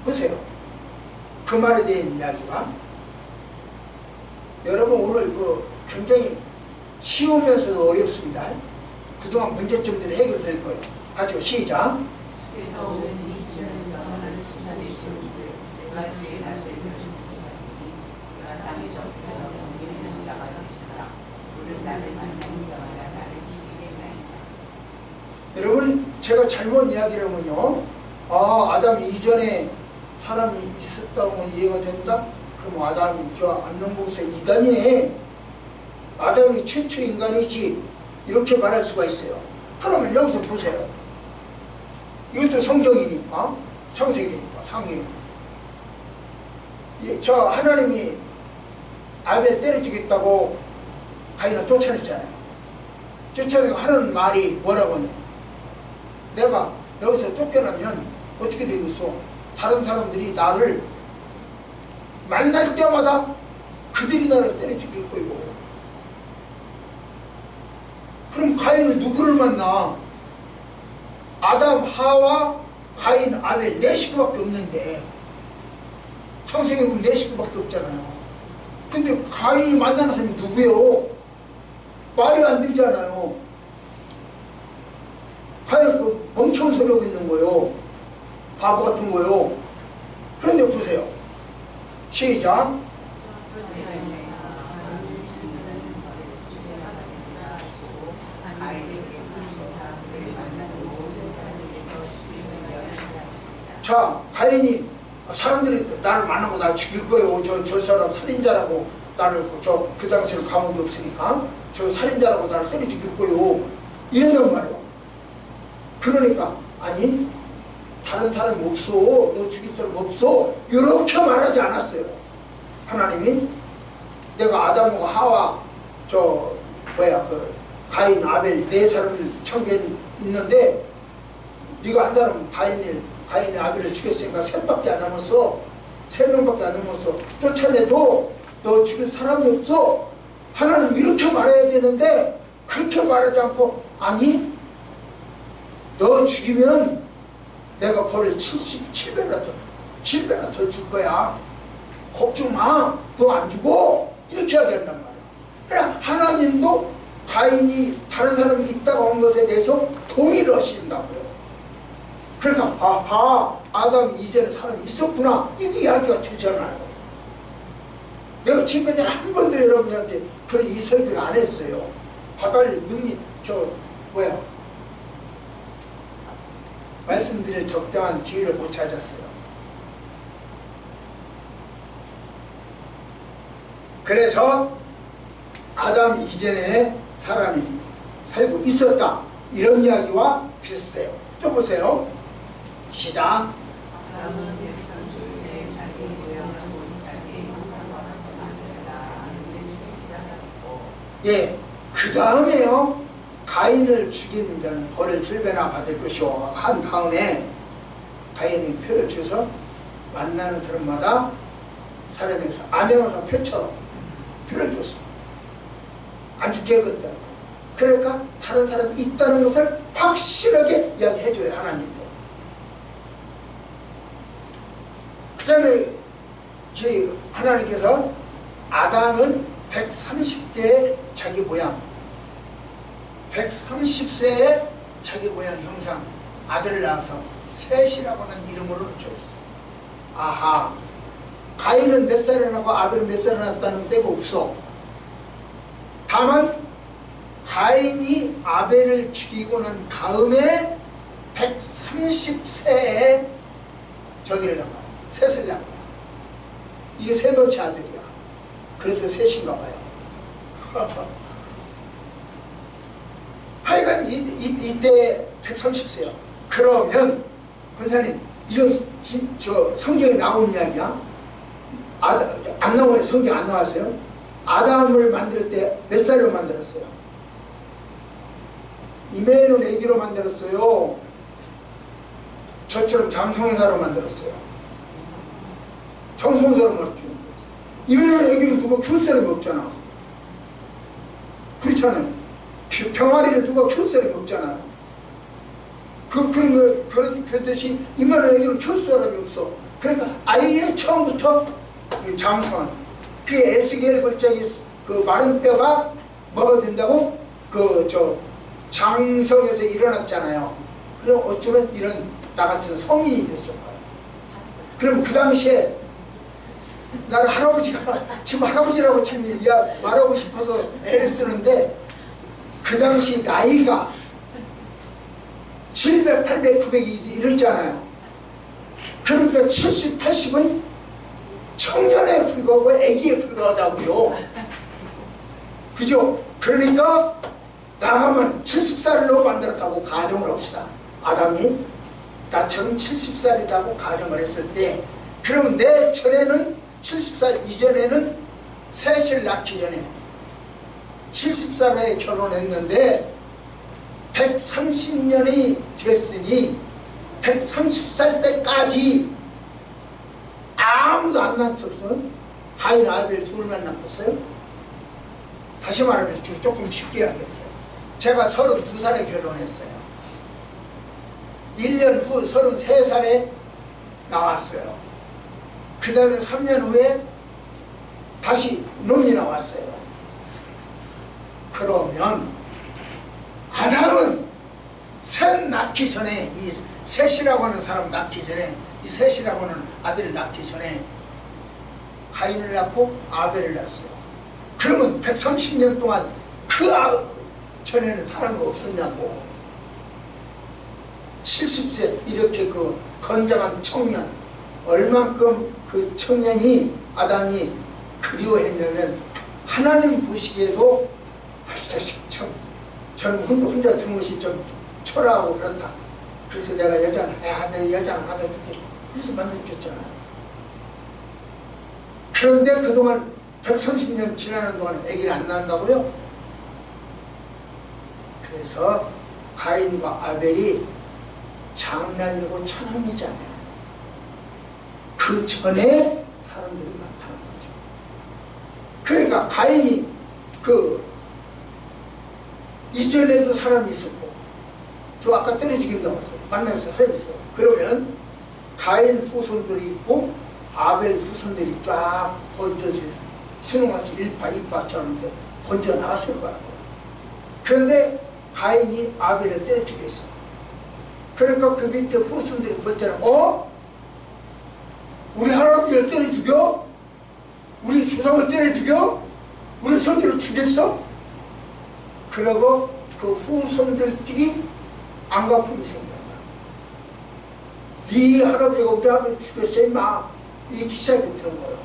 A: 보세요. 그 말에 대한 이야기가 여러분 오늘 굉장히 쉬우면서도 어렵습니다. 그동안 문제점들이 해결될 거예요. 같이 시작.
B: 그래서 오늘 이 지면에서 하나님을 쫓아내시는지 내가 주의 말씀을 내가 땅에서 옮기는 자가 없으라 오늘 나를 만나는 자가 나를 지키겠나이다.
A: 여러분 제가 잘못 이야기를 하면요 아담 이전에 사람이 있었다고 이해가 된다? 그럼 아담이 안농봉사 이단이네. 아담이 최초 인간이지 이렇게 말할 수가 있어요. 그러면 여기서 보세요. 이것도 성경이니까 창세기니까 상경. 저 하나님이 아벨 때려 죽였다고 가인을 쫓아냈잖아요. 쫓아내고 하는 말이 뭐라고 해요? 내가 여기서 쫓겨나면 어떻게 되겠어? 다른 사람들이 나를 만날 때마다 그들이 나를 때려 죽일 거예요. 그럼 가인은 누구를 만나? 아담, 하와, 가인, 아벨 4식구밖에 없는데 창세기 보면 4식구밖에 없잖아요. 근데 가인이 만나는 사람이 누구예요? 말이 안 되잖아요. 가인 그 멍청 소리하고 있는 거예요. 바보 같은 거예요. 그런데 보세요. 시작. 자, 가인이 사람들이 나를 만나고 나 죽일 거예요. 저 사람 살인자라고 나를 그 당시에는 감옥이 없으니까 저 살인자라고 나를 때려 죽일 거예요. 이런단 말이에요. 그러니까 아니 다른 사람이 없어. 너 죽일 사람 없어. 이렇게 말하지 않았어요. 하나님이 내가 아담과 하와 그 가인 아벨 네 사람을 창조해 있는데 네가 한 사람 가인이 아벨을 죽였으니까 셋밖에 안 남았어. 세 명밖에 안 남았어. 쫓아내도 너 죽일 사람이 없어. 하나님 이렇게 말해야 되는데 그렇게 말하지 않고 아니 너 죽이면 내가 벌을 77배나 더 줄 거야. 걱정 마. 너 안 죽어. 이렇게 해야 된단 말이야. 그냥 하나님도 가인이 다른 사람이 있다고 한 것에 대해서 동의를 하신다고요. 그러니까 아하 아담이 이전에 사람이 있었구나 이게 이야기가 되잖아요. 내가 지금까지 한 번도 여러분한테 그런 이 설교를 안 했어요. 받을 능력 말씀드릴 적당한 기회를 못 찾았어요. 그래서 아담 이전에 사람이 살고 있었다 이런 이야기와 비슷해요. 또 보세요. 시작. 예, 그 다음에요. 가인을 죽인 자는 벌을 7배나 받을 것이요 한 다음에 가인이 표를 줘서 만나는 사람마다 사람에게서 암행어사 표처럼 표를 줬습니다. 안 죽게 해야겠다. 그러니까 다른 사람이 있다는 것을 확실하게 이야기해줘요. 하나님도. 그 다음에 하나님께서 아담은 130세에 자기 모양 130세에 자기 모양 형상 아들을 낳아서 셋이라고 하는 이름으로 줘있어. 아하 가인은 몇 살에 낳고 아벨은 몇 살에 낳았다는 데가 없어. 다만 가인이 아벨을 죽이고 난 다음에 130세에 저기를 낳은 거야. 셋을 낳은 거야. 이게 세 번째 아들이야. 그래서 셋인가 봐요. 하여간 이때 130세요. 그러면 권사님 이건 성경에 나온 이야기야? 안 나와요. 성경 안 나왔어요? 아담을 만들 때 몇 살로 만들었어요? 이메는 애기로 만들었어요? 저처럼 장성사로 만들었어요? 장성사로 만들었죠. 이메는 애기를 누가 키울 사람이 없잖아. 그렇잖아요. 병아리를 누가 키울 사람이 없잖아요. 그렇듯이 이만한 애기를 키울 사람이 없어. 그러니까 아예 처음부터 장성한 그 에스겔 글자의 그 마른 뼈가 뭐가 된다고? 장성에서 일어났잖아요. 그럼 어쩌면 이런 나같은 성인이 됐을 거예요. 그럼 그 당시에 나는 할아버지가 지금 할아버지라고 지금 말하고 싶어서 애를 쓰는데 그 당시 나이가 700, 800, 900이 이러잖아요. 그러니까 70, 80은 청년에 불과하고 애기에 불과하다고요. 그죠? 그러니까 나가면 70살로 만들었다고 가정을 합시다. 아담이 나처럼 70살이라고 가정을 했을 때 그럼 내 전에는 70살 이전에는 셋을 낳기 전에 70살에 결혼했는데 130년이 됐으니 130살 때까지 아무도 안 낳았었어요. 가인 아벨 둘만 낳았어요. 다시 말하면 조금 쉽게 하겠어요. 제가 32살에 결혼했어요. 1년 후 33살에 나왔어요. 그 다음에 3년 후에 다시 놈이 나왔어요. 그러면 아담은 셋 낳기 전에, 이 셋이라고 하는 사람 낳기 전에, 이 셋이라고 하는 아들을 낳기 전에 가인을 낳고 아벨을 낳았어요. 그러면 130년 동안 그 전에는 사람이 없었냐고. 70세 이렇게 그 건장한 청년, 얼만큼 그 청년이 아담이 그리워했냐면 하나님 보시기에도 저는 혼자 두는 것이 좀 초라하고 그렇다. 그래서 내가 내 여자를 받아줄게. 그래서 만들어줬잖아요. 그런데 그동안 130년 지나는 동안 아기를 안 낳는다고요? 그래서 가인과 아벨이 장남이고 차남이잖아요. 그 전에 사람들이 많다는 거죠. 그러니까 가인이 이전에도 사람이 있었고, 저 아까 때려 죽인다고 했어요. 만나서 사람이 있어요. 그러면 가인 후손들이 있고 아벨 후손들이 쫙 번져서 수능같이 1파 2파처럼 번져 나갔을 거라고요. 그런데 가인이 아벨을 때려 죽였어. 그러니까 그 밑에 후손들이 볼 때는 우리 할아버지를 때려 죽여? 우리 조상을 때려 죽여? 우리 손들을 죽였어? 그러고 그 후손들끼리 안갚음이 생기는 거야. 네 할아버지가 우리 할아버지 죽였어 임마. 이렇게 시작이 되는 거예요.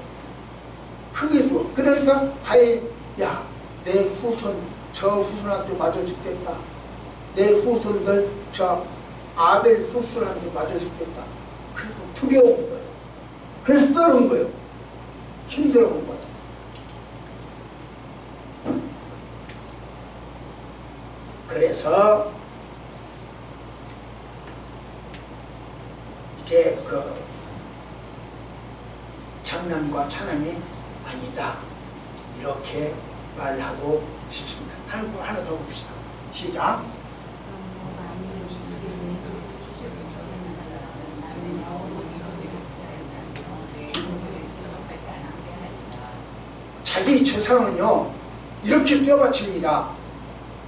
A: 그게 또 그러니까 가인, 야, 내 후손 저 후손한테 맞아 죽겠다. 내 후손들 저 아벨 후손한테 맞아 죽겠다. 그래서 두려운 거예요. 그래서 떠는 거예요. 힘들어온 거예요. 그래서 이제 그 장남과 차남이 아니다 이렇게 말하고 싶습니다. 하나 더 봅시다. 시작. 자기 조상은요 이렇게 떼어받칩니다.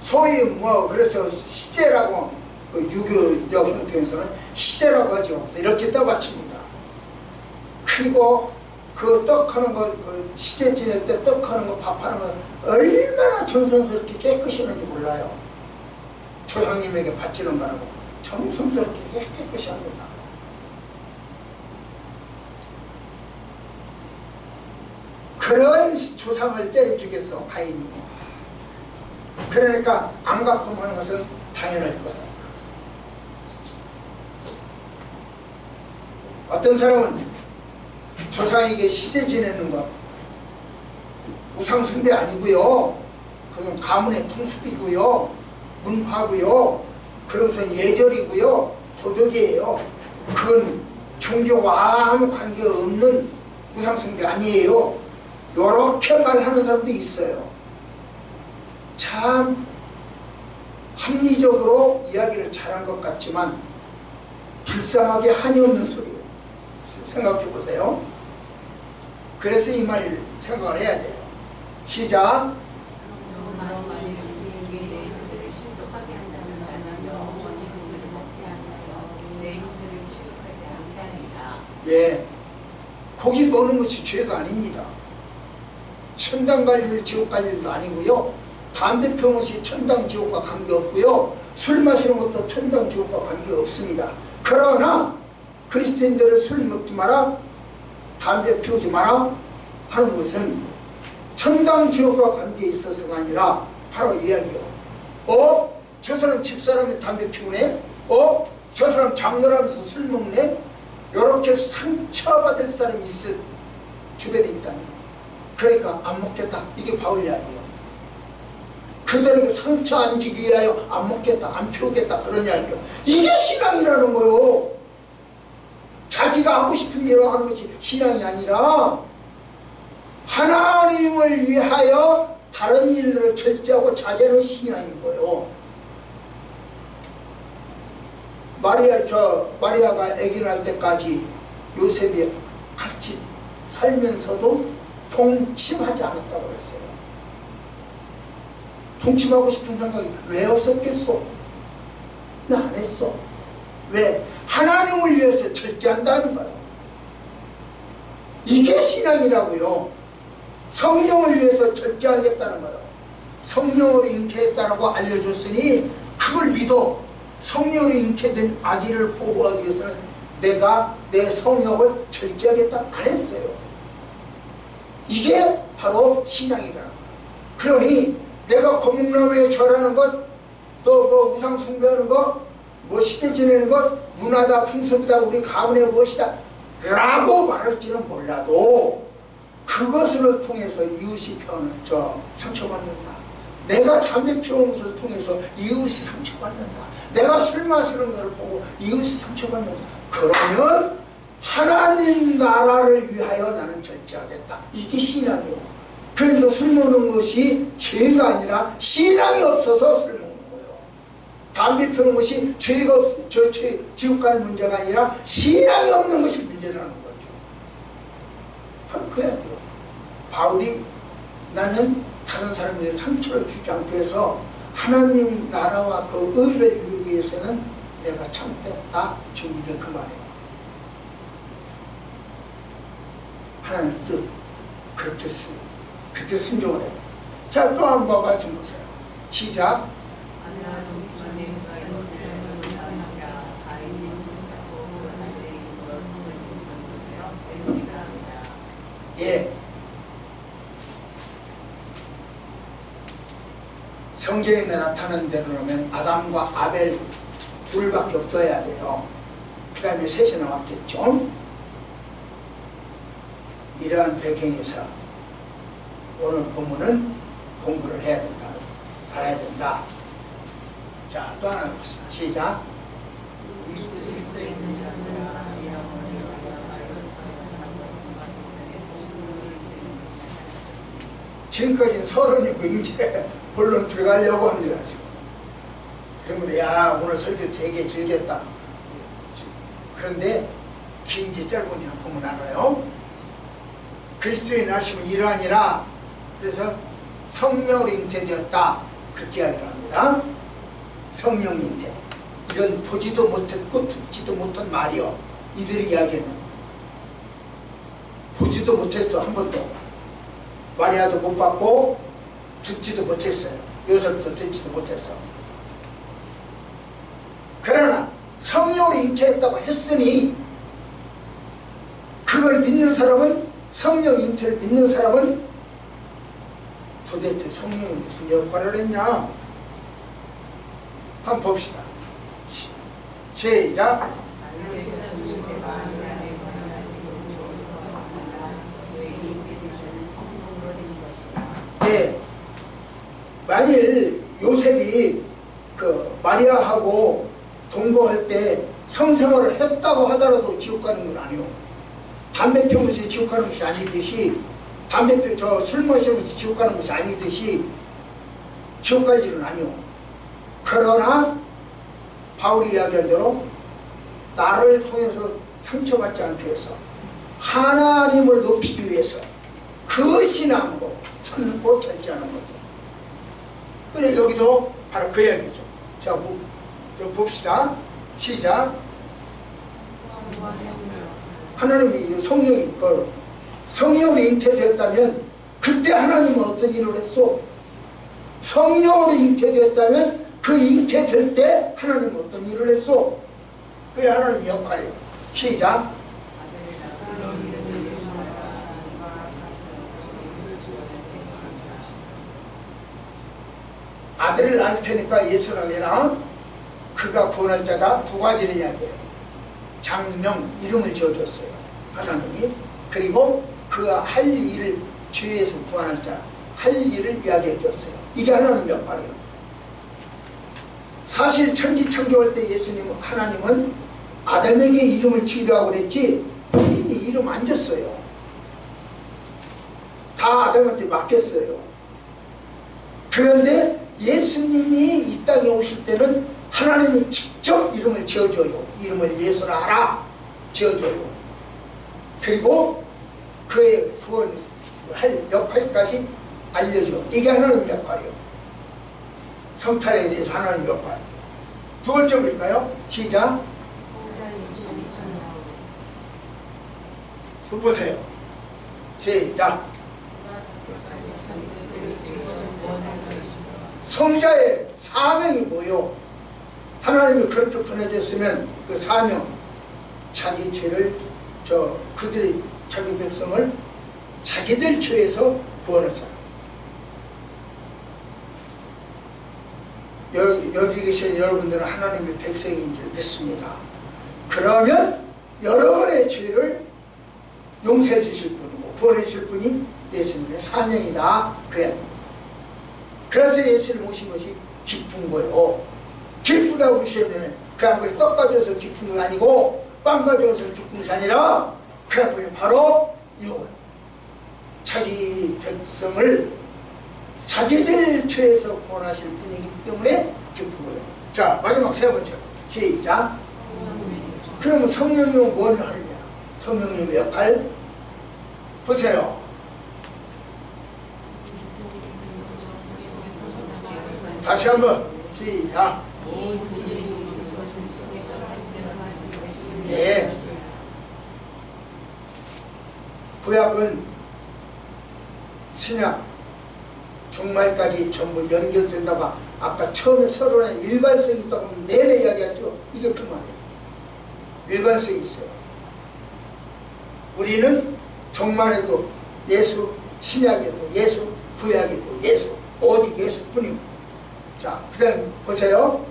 A: 소위 그래서 시제라고, 그 유교적 형태에서는 시제라고 하죠. 그래서 이렇게 떼어받칩니다. 그리고 그 떡하는 거, 그 시제 지낼 때 떡하는 거, 밥하는 거 얼마나 정성스럽게 깨끗이 하는지 몰라요. 조상님에게 바치는 거라고 정성스럽게 깨끗이 합니다. 그런 조상을 때려 죽였어 가인이. 그러니까 안갚음하는 것은 당연할 거예요. 어떤 사람은 조상에게 시제 지내는 것 우상 숭배 아니고요. 그건 가문의 풍습이고요. 문화고요. 그런 것은 예절이고요. 도덕이에요. 그건 종교와 아무 관계없는 우상 숭배 아니에요. 요렇게 말하는 사람도 있어요. 참 합리적으로 이야기를 잘한 것 같지만 불쌍하게 한이 없는 소리예요. 생각해 보세요. 그래서 이 말을 생각을 해야 돼요. 시작. 예, 고기 먹는 것이 죄가 아닙니다. 천당 갈 일, 지옥 갈 일도 아니고요. 담배 피우는 것이 천당, 지옥과 관계없고요. 술 마시는 것도 천당, 지옥과 관계없습니다. 그러나 그리스도인들은 술 먹지 마라, 담배 피우지 마라 하는 것은 천당, 지옥과 관계에 있어서가 아니라 바로 이야기요. 저 사람 집사람이 담배 피우네? 저 사람 장로라면서 술 먹네? 이렇게 상처받을 사람이 있을 주변에 있다는 거예요. 그러니까 안 먹겠다. 이게 바울 이야기예요. 그들에게 상처 안 주기 위하여 안 먹겠다, 안 피우겠다 그런 이야기예요. 이게 신앙이라는 거예요. 자기가 하고 싶은 일을 하는 것이 신앙이 아니라 하나님을 위하여 다른 일들을 절제하고 자제하는 신앙인 거예요. 마리아가 아기 낳을 때까지 요셉이 같이 살면서도 동침하지 않았다고 그랬어요. 동침하고 싶은 생각이 왜 없었겠어? 나 안 했어. 왜? 하나님을 위해서 절제한다는 거예요. 이게 신앙이라고요. 성령을 위해서 절제하겠다는 거예요. 성령으로 잉태했다라고 알려줬으니 그걸 믿어. 성령으로 잉태된 아기를 보호하기 위해서는 내가 내 성령을 절제하겠다 안 했어요. 이게 바로 신앙이라는 거예요. 그러니 내가 고목나무에 절하는 것, 또 뭐 우상 숭배하는 것, 뭐 시대 지내는 것, 문화다 풍습이다 우리 가문의 무엇이다 라고 말할지는 몰라도 그것을 통해서 이웃이 상처받는다. 내가 담배 피우는 것을 통해서 이웃이 상처받는다. 내가 술 마시는 것을 보고 이웃이 상처받는다. 그러면 하나님 나라를 위하여 나는 절제하겠다. 이게 신앙이에요. 그러니까 술 먹는 것이 죄가 아니라 신앙이 없어서 술 먹는 거예요. 담배 피우는 것이 죄가 없어, 지옥 가는 문제가 아니라 신앙이 없는 것이 문제라는 거죠. 바로 그 이야기예요. 바울이 나는 다른 사람에게 상처를 주지 않기 위해서 하나님 나라와 그 의를 이루기 위해서는 내가 참겠다. 지금 이게 그 말이에요. 하나님 뜻 그렇게 순종을 해요. 자, 또 한 번 말씀 보세요. 시작. 예. 성경에 나타난 대로라면 아담과 아벨 둘밖에 없어야 돼요. 그 다음에 셋이 나왔겠죠. 이러한 배경에서 오늘 본문은 공부를 해야 된다. 알아야 된다. 자, 또 하나 시작. 지금까지는 서론이고 이제 본론 들어가려고 합니다. 그러면 야 오늘 설교 되게 길겠다. 그런데 긴지 짧은지 보면 알아요. 그리스도의 나심은 이러하니라. 그래서 성령으로 잉태되었다. 그렇게 이야기를 합니다. 성령 잉태. 이건 보지도 못했고 듣지도 못한 말이요. 이들의 이야기는 보지도 못했어. 한 번도. 마리아도 못 봤고 듣지도 못했어요. 요셉도 듣지도 못했어. 그러나 성령으로 잉태했다고 했으니 그걸 믿는 사람은, 성령 잉태를 믿는 사람은 도대체 성령이 무슨 역할을 했냐? 한번 봅시다. 시작. 예, 만일 요셉이 그 마리아하고 동거할 때 성생활을 했다고 하더라도 지옥 가는 건 아니요. 담배 피우는 것이 지옥 가는 것이 아니듯이, 술 마시는 것이 지옥 가는 것이 아니듯이 지옥 갈 일은 아니요. 그러나 바울이 이야기한 대로 나를 통해서 상처받지 않기 위해서, 하나님을 높이기 위해서 그 신앙으로 참고 절제하는 거죠. 그래 여기도 바로 그 이야기죠. 자, 좀 봅시다. 시작. 하나님이 성령으로 잉태되었다면 그때 하나님은 어떤 일을 했어? 성령으로 잉태되었다면 그 잉태될 때 하나님은 어떤 일을 했어? 그게 하나님의 역할이에요. 시작. 아들을 낳을 테니까 예수라 해라. 그가 구원할 자다. 두 가지를 이야기해요. 장명, 이름을 지어줬어요. 하나님이. 그리고 그가 할 일을, 죄에서 구원할 자, 할 일을 이야기해 줬어요. 이게 하나님의 역할이에요. 사실 천지창조할 때 하나님은 아담에게 이름을 지으라고 그랬지 본인이 이름 안 줬어요. 다 아담한테 맡겼어요. 그런데 예수님이 이 땅에 오실 때는 하나님이 직접 이름을 지어줘요. 이름을 예수라 하라 지어줘요. 그리고 그의 구원 할 역할까지 알려줘. 이게 하나님의 역할이요. 성탄에 대해서 하나님의 역할. 두 번째 볼까요? 시작. 손 보세요. 시작. 성자의 사명이 뭐요? 하나님이 그렇게 보내줬으면 그 사명, 자기 죄를 그들의 자기 백성을 자기들 죄에서 구원할 사람. 여기 계신 여러분들은 하나님의 백성인 줄 믿습니다. 그러면 여러분의 죄를 용서해 주실 분이고 구원해 주실 분이 예수님의 사명이다. 그래야 됩니다. 그래서 예수를 모신 것이 기쁜 거예요. 기쁘다고 하시면 그냥 그래 떡 가져서 기쁜 게 아니고 빵 가져서 기쁜 것이 아니라 그냥 바로 영원. 자기 백성을 자기들 죄에서 구원하실 분이기 때문에 기쁜 거예요. 자, 마지막 세 번째. 시작. 그러면 성령님은 뭘 하느냐? 성령님의 역할 보세요. 다시 한번 시작. 예. 구약은 신약 종말까지 전부 연결된다고 아까 처음에 서론에 일관성이 있다고 내내 이야기했죠. 이게 그 말이에요. 일관성이 있어요. 우리는 종말에도 예수, 신약에도 예수, 구약에도 예수, 오직 예수뿐이고. 자, 그 다음 보세요.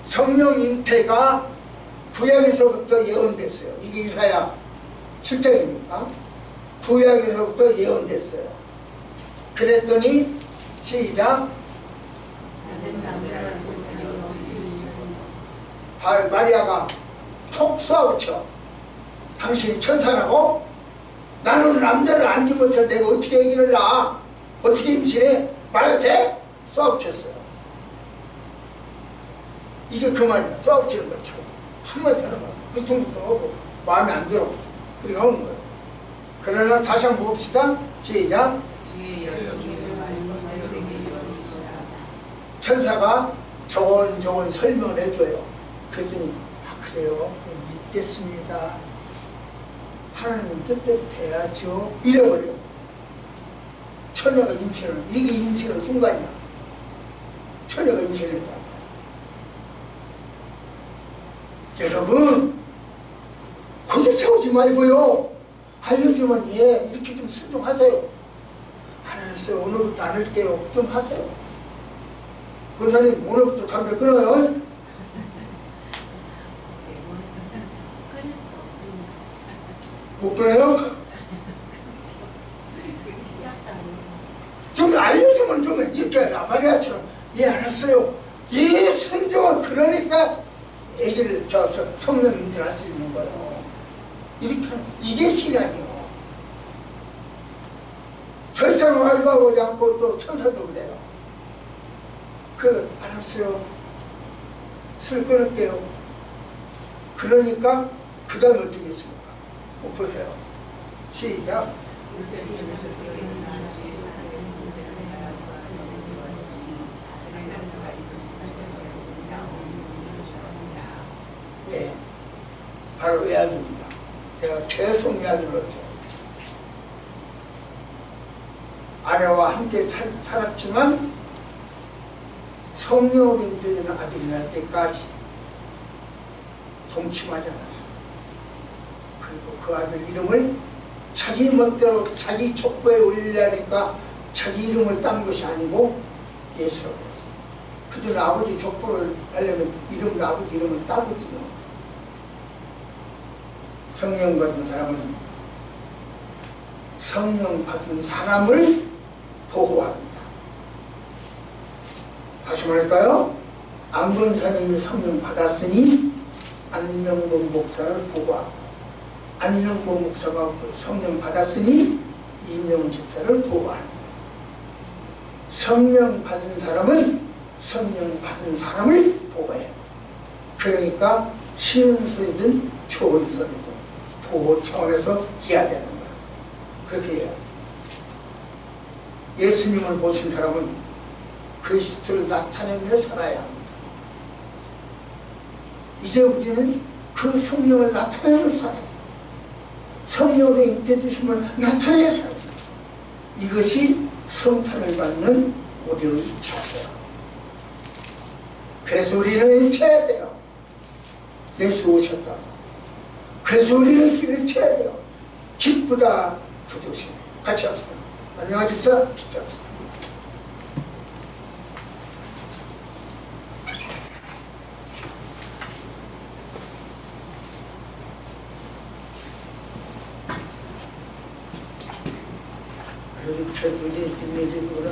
A: 성령 잉태가 구약에서부터 예언됐어요. 이게 이사야 7장입니까? 구약에서부터 예언됐어요. 그랬더니 시작. 마리아가 톡 쏘아붙여. 당신이 천사라고? 나는 남자를 안지 못해 내가 어떻게 아기를 낳아? 어떻게 임신해? 말해도 돼? 쏘아붙였어요. 이게 그 말이야. 쏘아붙이는 거죠. 한마디 하는 거야. 부퉁부퉁하고 마음에 안 들어. 그렇게 하는 거예요. 그러나 다시 한번 봅시다. 시작. 천사가 저건 설명을 해줘요. 그랬더니 그래요. 믿겠습니다. 하나님 뜻대로 돼야죠. 이래버려요. 처녀가 임신을, 이게 임신의 순간이야. 처녀가 임신했다. 여러분, 고집 세우지 말고요. 알려주면 예, 이렇게 좀 순종하세요. 안 했어요. 오늘부터 안 할게요. 좀 하세요. 권사님, 오늘부터 담배 끊어요. 못 끊어요? 좀 알려주면 좀 이렇게 마리아처럼 예, 알았어요. 예, 순종은 그러니까 얘기를 성령 인지를 할 수 있는 거예요. 이렇게 하는, 이게 신앙이에요. 절상 알바하지 않고 또 천사도 그래요. 알았어요. 술 끊을게요. 그러니까 그 다음에 어떻게 했습니까? 보세요. 시작. 예, 바로 이야기입니다. 내가 계속 이야기를 했죠. 아내와 함께 살았지만 성령으로 인도되는 아들이 날 때까지 동침하지 않았어요. 그리고 그 아들 이름을 자기 멋대로 자기 족보에 올리려니까 자기 이름을 딴 것이 아니고 예수라고 했어요. 그들은 아버지 족보를 하려면 아버지 이름을 따거든요. 성령 받은 사람은 성령 받은 사람을 보호합니다. 다시 말할까요? 안건사님이 성령 받았으니 안명본 목사를 보호하고, 안명본 목사가 성령 받았으니 이명훈 집사를 보호합니다. 성령 받은 사람은 성령 받은 사람을 보호해. 그러니까 쉬운 소리든 좋은 소리든 보호 차원에서 해야 되는 거야. 그렇게 해요. 예수님을 모신 사람은 그리스도를 나타내며 살아야 합니다. 이제 우리는 그 성령을 나타내며 살아요. 성령으로 인도해주심을 나타내야 살아요. 이것이 성탄을 받는 우리의 자세야. 그래서 우리는 외쳐야 돼요. 예수 오셨다. 그래서 우리는 외쳐야 돼요. 기쁘다 부조심해. 같이 합시다. 안녕하십시오. 기도합시다. 이렇게 눈이 뜬내리구나.